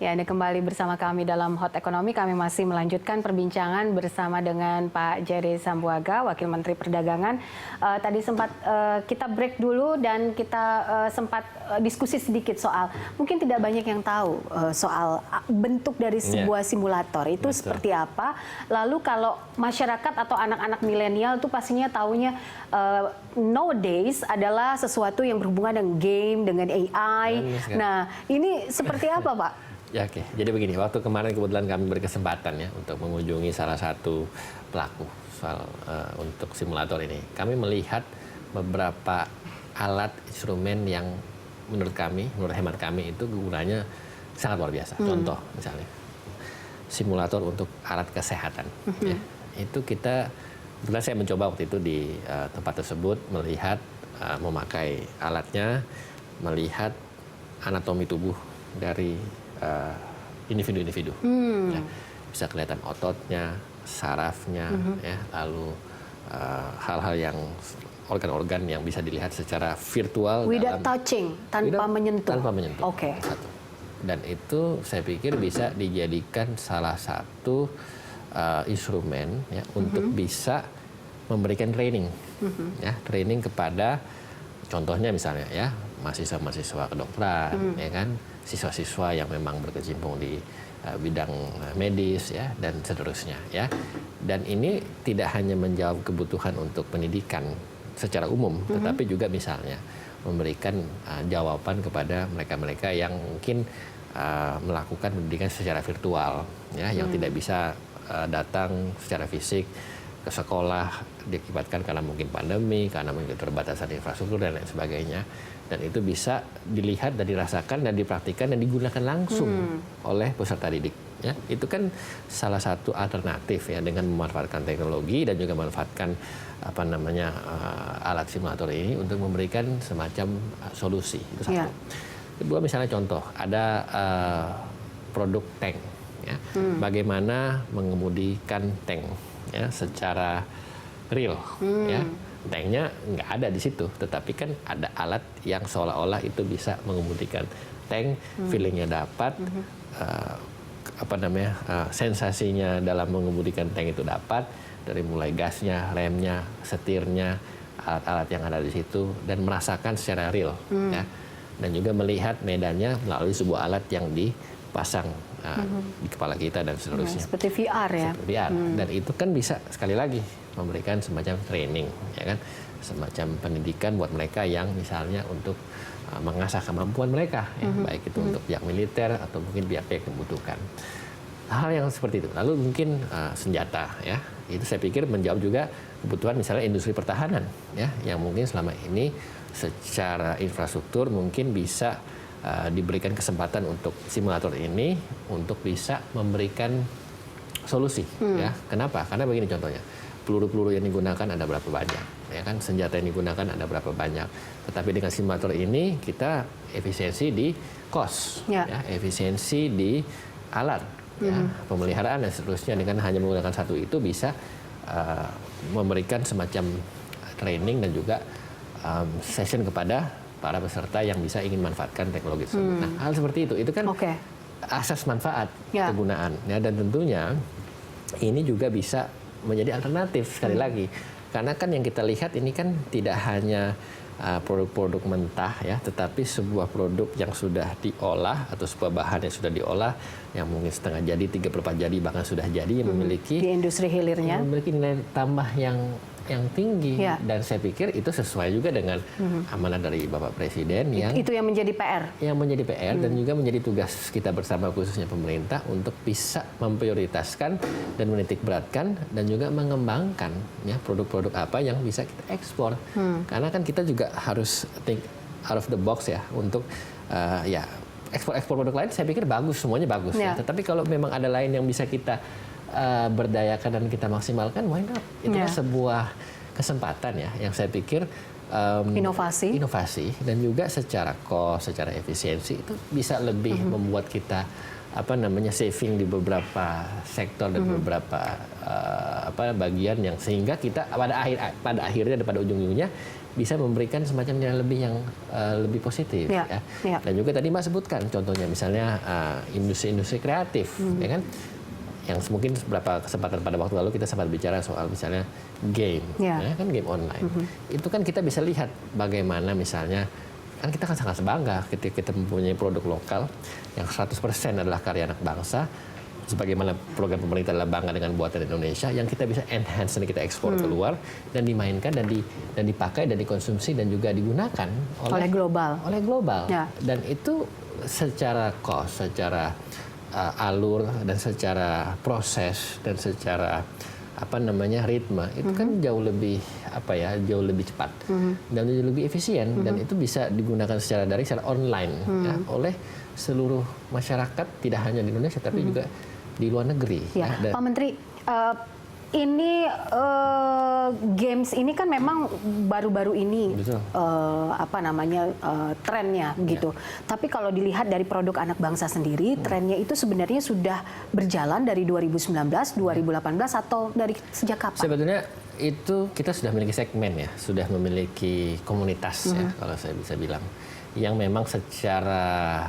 Ya, Anda kembali bersama kami dalam Hot Ekonomi. Kami masih melanjutkan perbincangan bersama dengan Pak Jerry Sambuaga, Wakil Menteri Perdagangan. Tadi sempat kita break dulu dan kita sempat diskusi sedikit soal, mungkin tidak banyak yang tahu soal bentuk dari sebuah simulator itu seperti apa. Lalu kalau masyarakat atau anak-anak milenial itu pastinya taunya nowadays adalah sesuatu yang berhubungan dengan game, dengan AI. Nah, ini seperti apa, Pak? Ya, oke. Jadi begini, waktu kemarin kebetulan kami berkesempatan ya untuk mengunjungi salah satu pelaku soal untuk simulator ini. Kami melihat beberapa alat instrumen yang menurut hemat kami itu gunanya sangat luar biasa. Contoh misalnya simulator untuk alat kesehatan. Ya. Itu kebetulan saya mencoba waktu itu di tempat tersebut melihat memakai alatnya, melihat anatomi tubuh dari individu-individu, ya. Bisa kelihatan ototnya, sarafnya, ya, lalu hal-hal yang organ-organ yang bisa dilihat secara virtual. Without touching, tanpa menyentuh. Tanpa menyentuh. Oke. Dan itu saya pikir bisa dijadikan salah satu instrumen ya, untuk bisa memberikan training, ya, training kepada contohnya misalnya ya mahasiswa-mahasiswa kedokteran, ya kan, siswa-siswa yang memang berkecimpung di bidang medis ya dan seterusnya ya. Dan ini tidak hanya menjawab kebutuhan untuk pendidikan secara umum, tetapi juga misalnya memberikan jawaban kepada mereka-mereka yang mungkin melakukan pendidikan secara virtual ya, yang tidak bisa datang secara fisik ke sekolah diakibatkan karena mungkin pandemi, karena mungkin keterbatasan infrastruktur dan lain sebagainya. Dan itu bisa dilihat dan dirasakan dan dipraktikkan dan digunakan langsung oleh peserta didik. Ya, itu kan salah satu alternatif ya dengan memanfaatkan teknologi dan juga memanfaatkan alat simulator ini untuk memberikan semacam solusi. Itu satu. Kedua misalnya contoh ada produk tank. Ya, bagaimana mengemudikan tank ya secara real. Ya. Tanknya nggak ada di situ, tetapi kan ada alat yang seolah-olah itu bisa mengemudikan tank, feelingnya dapat, sensasinya dalam mengemudikan tank itu dapat, dari mulai gasnya, remnya, setirnya, alat-alat yang ada di situ, dan merasakan secara real, ya, dan juga melihat medannya melalui sebuah alat yang dipasang di kepala kita dan seterusnya. Seperti VR ya. Seperti VR. Dan itu kan bisa sekali lagi memberikan semacam training, ya kan, semacam pendidikan buat mereka yang misalnya untuk mengasah kemampuan mereka, ya, baik itu untuk pihak militer atau mungkin pihak-pihak yang membutuhkan hal yang seperti itu. Lalu mungkin senjata, ya, itu saya pikir menjawab juga kebutuhan misalnya industri pertahanan, ya, yang mungkin selama ini secara infrastruktur mungkin bisa diberikan kesempatan untuk simulator ini untuk bisa memberikan solusi, ya. Kenapa? Karena begini contohnya. Peluru-peluru yang digunakan ada berapa banyak, ya kan, senjata yang digunakan ada berapa banyak. Tetapi dengan simulator ini kita efisiensi di cost, ya, efisiensi di alat, ya, pemeliharaan dan seterusnya. Dengan hanya menggunakan satu itu bisa memberikan semacam training dan juga session kepada para peserta yang bisa ingin manfaatkan teknologi tersebut. Nah, hal seperti itu kan asas manfaat kegunaan, ya, dan tentunya ini juga bisa menjadi alternatif sekali lagi, karena kan yang kita lihat ini kan tidak hanya produk-produk mentah ya, tetapi sebuah produk yang sudah diolah atau sebuah bahan yang sudah diolah yang mungkin setengah jadi, 3/4 jadi, bahkan sudah jadi, yang memiliki di industri hilirnya memiliki nilai tambah yang tinggi, dan saya pikir itu sesuai juga dengan amanat dari Bapak Presiden yang itu yang menjadi PR. Yang menjadi PR dan juga menjadi tugas kita bersama khususnya pemerintah untuk bisa memprioritaskan dan menitikberatkan dan juga mengembangkan ya produk-produk apa yang bisa kita ekspor. Karena kan kita juga harus think out of the box ya untuk ya ekspor produk lain saya pikir bagus, semuanya bagus ya. Tetapi kalau memang ada lain yang bisa kita berdayakan dan kita maksimalkan, why not? Itu sebuah kesempatan ya yang saya pikir inovasi dan juga secara cost, secara efisiensi itu bisa lebih membuat kita saving di beberapa sektor dan beberapa bagian yang sehingga kita pada akhirnya dan pada ujung-ujungnya bisa memberikan semacam nilai lebih yang lebih positif. Ya. Dan juga tadi Mbak sebutkan contohnya misalnya industri-industri kreatif, ya kan? Yang mungkin beberapa kesempatan pada waktu lalu kita sempat bicara soal misalnya game, ya kan, game online. Itu kan kita bisa lihat bagaimana misalnya, kan kita kan sangat bangga ketika kita mempunyai produk lokal yang 100% adalah karya anak bangsa, sebagaimana program pemerintah adalah bangga dengan buatan Indonesia, yang kita bisa enhance dan kita ekspor keluar dan dimainkan dan dipakai dan dikonsumsi dan juga digunakan oleh global. Ya. Dan itu secara cost, secara alur dan secara proses dan secara ritme itu kan jauh lebih cepat dan jauh lebih efisien, dan itu bisa digunakan secara daring, secara online ya, oleh seluruh masyarakat, tidak hanya di Indonesia tapi juga di luar negeri. Ya. Pak Menteri, ini games ini kan memang baru-baru ini trennya begitu. Tapi kalau dilihat dari produk anak bangsa sendiri, trennya itu sebenarnya sudah berjalan dari 2019, 2018 atau dari sejak kapan? Sebetulnya itu kita sudah memiliki segmen ya, sudah memiliki komunitas ya, kalau saya bisa bilang, yang memang secara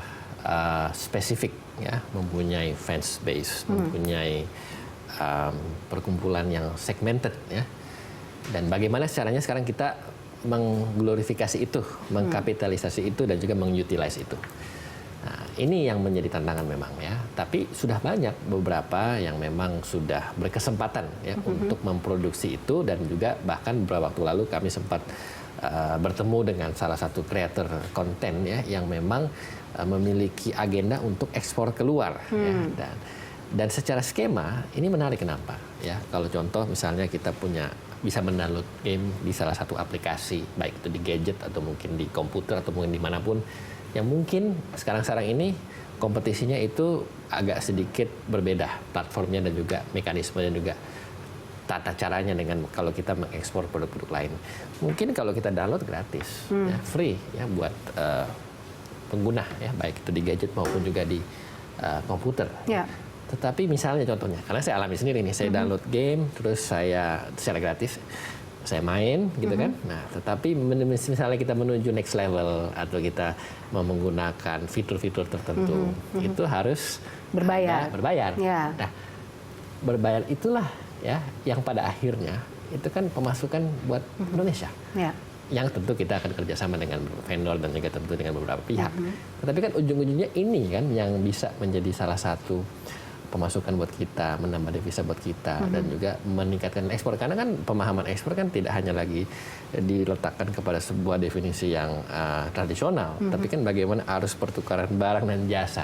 spesifik ya, mempunyai fans base, mempunyai perkumpulan yang segmented ya. Dan bagaimana caranya sekarang kita mengglorifikasi itu, mengkapitalisasi itu, dan juga mengutilize itu. Nah, ini yang menjadi tantangan memang ya. Tapi sudah banyak beberapa yang memang sudah berkesempatan ya untuk memproduksi itu, dan juga bahkan beberapa waktu lalu kami sempat bertemu dengan salah satu creator konten ya, yang memang memiliki agenda untuk ekspor keluar ya. Dan secara skema ini menarik, kenapa ya? Kalau contoh misalnya kita bisa mendownload game di salah satu aplikasi, baik itu di gadget atau mungkin di komputer atau mungkin dimanapun, yang mungkin sekarang ini kompetisinya itu agak sedikit berbeda platformnya dan juga mekanisme dan juga tata caranya dengan kalau kita mengekspor produk-produk lain. Mungkin kalau kita download gratis, ya, free ya buat pengguna ya, baik itu di gadget maupun juga di komputer. Yeah. Tetapi misalnya contohnya, karena saya alami sendiri nih, saya download game, terus saya secara gratis saya main gitu kan. Nah, tetapi misalnya kita menuju next level atau kita mau menggunakan fitur-fitur tertentu, itu harus berbayar. Yeah. Nah, berbayar itulah ya yang pada akhirnya itu kan pemasukan buat Indonesia. Yeah. Yang tentu kita akan kerjasama dengan vendor dan juga tentu dengan beberapa pihak. Tetapi kan ujung-ujungnya ini kan yang bisa menjadi salah satu pemasukan buat kita, menambah devisa buat kita, dan juga meningkatkan ekspor. Karena kan pemahaman ekspor kan tidak hanya lagi diletakkan kepada sebuah definisi yang tradisional, tapi kan bagaimana arus pertukaran barang dan jasa,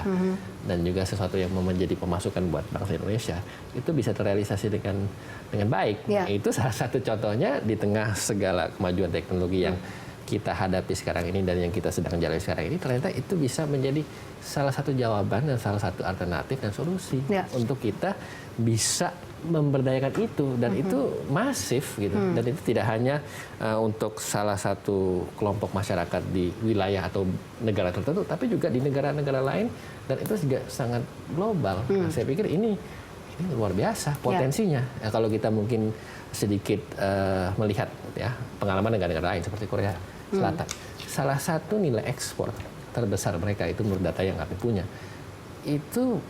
dan juga sesuatu yang menjadi pemasukan buat bangsa Indonesia, itu bisa terrealisasi dengan baik. Yeah. Itu salah satu contohnya di tengah segala kemajuan teknologi yang kita hadapi sekarang ini dan yang kita sedang jalani sekarang ini, ternyata itu bisa menjadi salah satu jawaban dan salah satu alternatif dan solusi untuk kita bisa memberdayakan itu, dan itu masif gitu. Dan itu tidak hanya untuk salah satu kelompok masyarakat di wilayah atau negara tertentu, tapi juga di negara-negara lain, dan itu juga sangat global. Nah, saya pikir ini luar biasa potensinya. Ya, kalau kita mungkin sedikit melihat ya pengalaman negara-negara lain seperti Korea Selatan, salah satu nilai ekspor terbesar mereka itu menurut data yang kami punya itu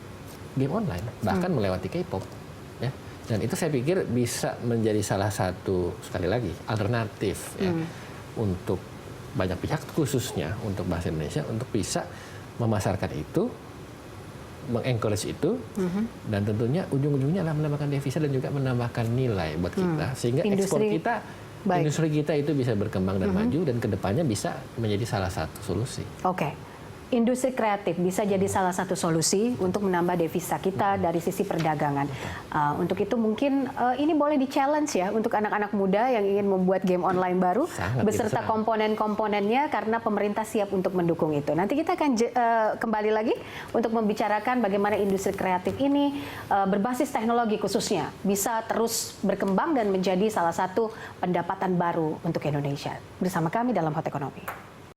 game online, bahkan melewati K-pop ya. Dan itu saya pikir bisa menjadi salah satu, sekali lagi, alternatif ya untuk banyak pihak, khususnya untuk bahasa Indonesia, untuk bisa memasarkan itu, mengencourage itu, dan tentunya ujung-ujungnya adalah menambahkan devisa dan juga menambahkan nilai buat kita, sehingga ekspor kita, industri kita itu bisa berkembang dan maju, dan kedepannya bisa menjadi salah satu solusi. Oke. Industri kreatif bisa jadi salah satu solusi untuk menambah devisa kita dari sisi perdagangan. Untuk itu mungkin ini boleh di-challenge ya untuk anak-anak muda yang ingin membuat game online baru, beserta komponen-komponennya, karena pemerintah siap untuk mendukung itu. Nanti kita akan kembali lagi untuk membicarakan bagaimana industri kreatif ini berbasis teknologi khususnya bisa terus berkembang dan menjadi salah satu pendapatan baru untuk Indonesia. Bersama kami dalam Hot Economy.